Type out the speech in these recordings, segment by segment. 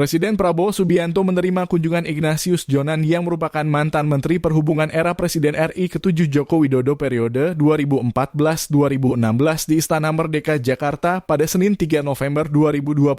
Presiden Prabowo Subianto menerima kunjungan Ignatius Jonan yang merupakan mantan Menteri Perhubungan era Presiden RI ke-7 Joko Widodo periode 2014-2016 di Istana Merdeka, Jakarta pada Senin 3 November 2025.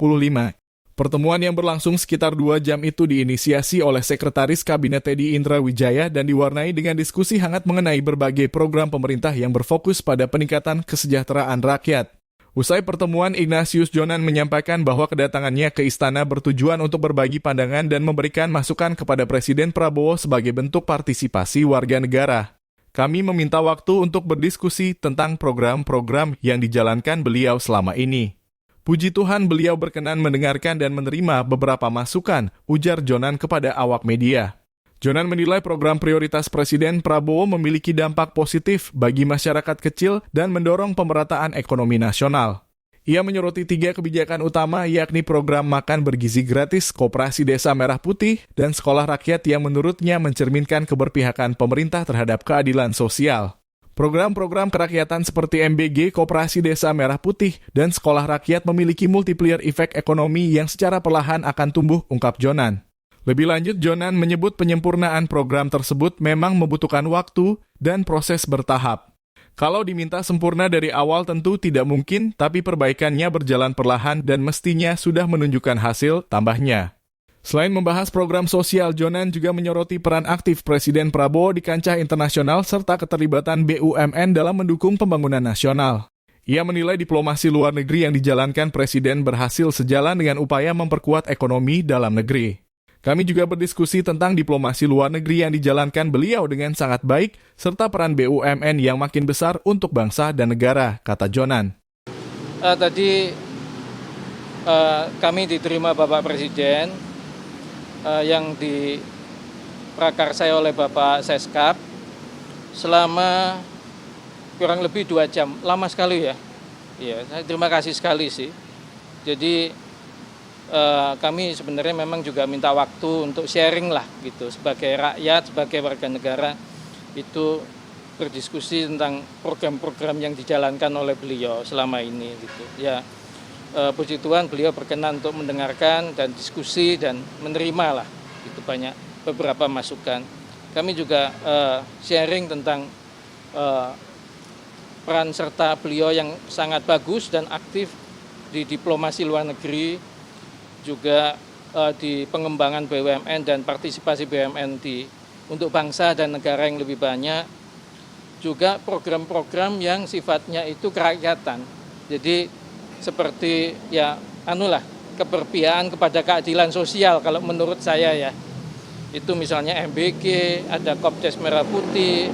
Pertemuan yang berlangsung sekitar 2 jam itu diinisiasi oleh Sekretaris Kabinet Teddy Indra Wijaya dan diwarnai dengan diskusi hangat mengenai berbagai program pemerintah yang berfokus pada peningkatan kesejahteraan rakyat. Usai pertemuan, Ignatius Jonan menyampaikan bahwa kedatangannya ke istana bertujuan untuk berbagi pandangan dan memberikan masukan kepada Presiden Prabowo sebagai bentuk partisipasi warga negara. Kami meminta waktu untuk berdiskusi tentang program-program yang dijalankan beliau selama ini. Puji Tuhan beliau berkenan mendengarkan dan menerima beberapa masukan, ujar Jonan kepada awak media. Jonan menilai program prioritas Presiden Prabowo memiliki dampak positif bagi masyarakat kecil dan mendorong pemerataan ekonomi nasional. Ia menyoroti 3 kebijakan utama yakni program makan bergizi gratis, Koperasi Desa Merah Putih, dan sekolah rakyat yang menurutnya mencerminkan keberpihakan pemerintah terhadap keadilan sosial. Program-program kerakyatan seperti MBG, Koperasi Desa Merah Putih, dan sekolah rakyat memiliki multiplier efek ekonomi yang secara perlahan akan tumbuh, ungkap Jonan. Lebih lanjut, Jonan menyebut penyempurnaan program tersebut memang membutuhkan waktu dan proses bertahap. Kalau diminta sempurna dari awal tentu tidak mungkin, tapi perbaikannya berjalan perlahan dan mestinya sudah menunjukkan hasil, tambahnya. Selain membahas program sosial, Jonan juga menyoroti peran aktif Presiden Prabowo di kancah internasional serta keterlibatan BUMN dalam mendukung pembangunan nasional. Ia menilai diplomasi luar negeri yang dijalankan Presiden berhasil sejalan dengan upaya memperkuat ekonomi dalam negeri. Kami juga berdiskusi tentang diplomasi luar negeri yang dijalankan beliau dengan sangat baik, serta peran BUMN yang makin besar untuk bangsa dan negara, kata Jonan. Tadi kami diterima Bapak Presiden yang diprakarsai oleh Bapak Seskap selama kurang lebih 2 jam. Lama sekali ya. Iya, saya terima kasih sekali sih. Jadi kami sebenarnya memang juga minta waktu untuk sharing lah gitu sebagai rakyat, sebagai warga negara itu berdiskusi tentang program-program yang dijalankan oleh beliau selama ini gitu. Ya puji Tuhan beliau berkenan untuk mendengarkan dan diskusi dan menerima lah itu banyak beberapa masukan. Kami juga sharing tentang peran serta beliau yang sangat bagus dan aktif di diplomasi luar negeri, juga di pengembangan BUMN dan partisipasi BUMN untuk bangsa dan negara yang lebih banyak, juga program-program yang sifatnya itu kerakyatan. Jadi seperti ya keberpihakan kepada keadilan sosial kalau menurut saya ya. Itu misalnya MBG, ada Kopdes Merah Putih,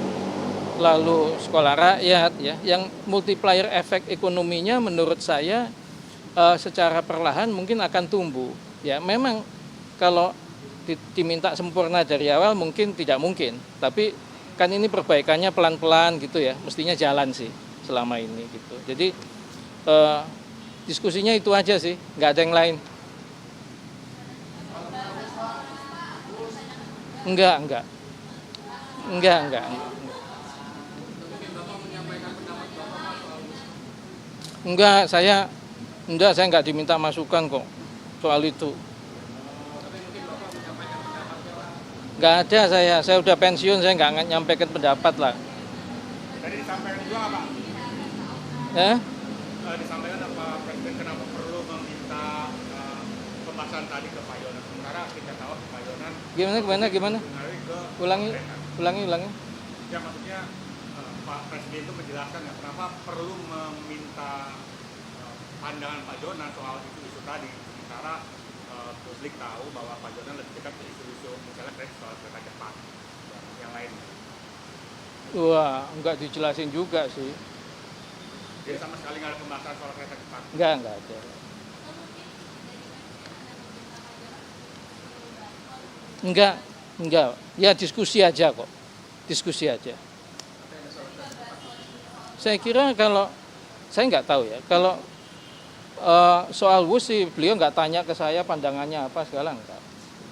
lalu sekolah rakyat ya, yang multiplier efek ekonominya menurut saya secara perlahan mungkin akan tumbuh. Ya memang kalau diminta sempurna dari awal mungkin tidak mungkin, tapi kan ini perbaikannya pelan-pelan gitu ya, mestinya jalan sih selama ini gitu. Jadi diskusinya itu aja sih, nggak ada yang lain. Enggak. Saya nggak diminta masukan kok soal itu. Nggak ada saya udah pensiun, saya nggak nyampaikan pendapat lah. Tadi disampaikan juga Pak? Ya? Disampaikan apa Presiden kenapa perlu meminta pembahasan tadi ke Pak Yonan? Sementara kita tahu Pak Yonan Gimana? Ulangi. Ya maksudnya Pak Presiden itu menjelaskan ya, kenapa perlu meminta pandangan Pak Jonan soal isu-isu tadi, sementara publik tahu bahwa Pak Jonan lebih dekat ke isu-isu misalnya soal kereta cepat yang lain. Wah, enggak dijelasin juga sih. Jadi sama sekali nggak ada pembahasan soal kereta cepat? Enggak ada. Enggak. Ya diskusi aja kok. Saya kira kalau, saya nggak tahu ya, kalau soal WUS sih beliau nggak tanya ke saya pandangannya apa segala enggak.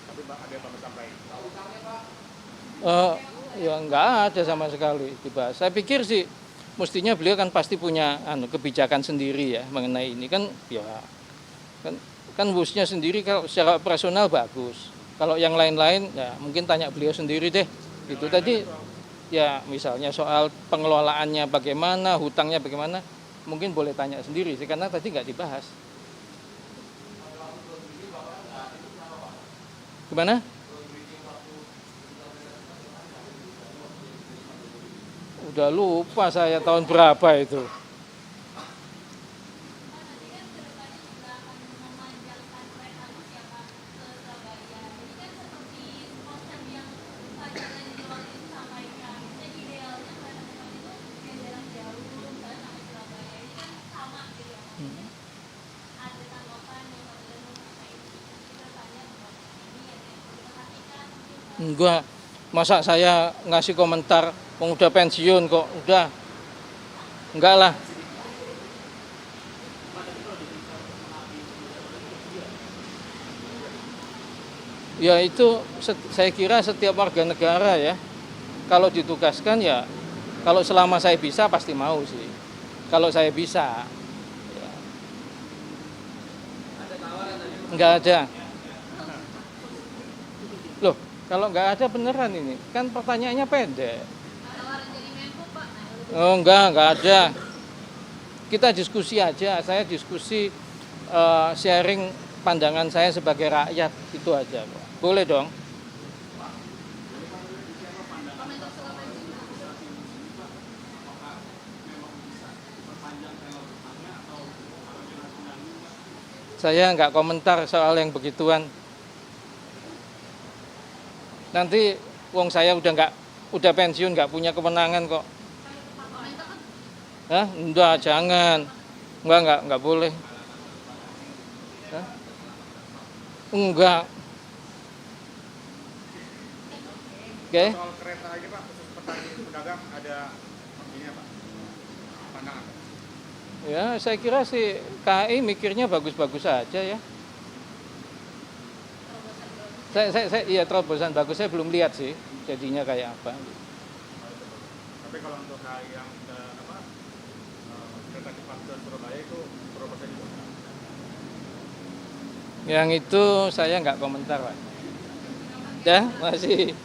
Tapi ada yang Bapak sampaikan? Ya nggak ada sama sekali dibahas. Saya pikir sih mestinya beliau kan pasti punya kebijakan sendiri ya mengenai ini kan ya kan Kan busnya sendiri kalau secara operasional bagus. Kalau yang lain-lain ya mungkin tanya beliau sendiri deh. Itu tadi ya misalnya soal pengelolaannya bagaimana, hutangnya bagaimana, mungkin boleh tanya sendiri sih karena tadi nggak dibahas. Gimana? Udah lupa saya tahun berapa itu. Enggak, masa saya ngasih komentar, udah pensiun kok, udah. Enggak lah. Ya itu saya kira setiap warga negara ya, kalau ditugaskan ya, kalau selama saya bisa pasti mau sih. Kalau saya bisa, ya. Enggak ada. Loh, kalau nggak ada beneran ini, kan pertanyaannya pendek. Oh enggak ada. Kita diskusi aja, saya diskusi sharing pandangan saya sebagai rakyat, itu aja. Boleh dong. Saya nggak komentar soal yang begituan. Nanti wong saya udah pensiun nggak punya kewenangan kok. Hah? Enggak, jangan. Enggak boleh. Hah? Enggak. Oke. Soal kereta aja Pak, khusus petani pedagang ada ini apa? Pandangan. Ya, saya kira sih KAI mikirnya bagus-bagus saja ya. Iya terobosan bagus, saya belum lihat sih jadinya kayak apa. Tapi kalau untuk KAI yang kereta cepat ke Surabaya itu terobosan juga. Yang itu saya nggak komentar Pak. Ya, masih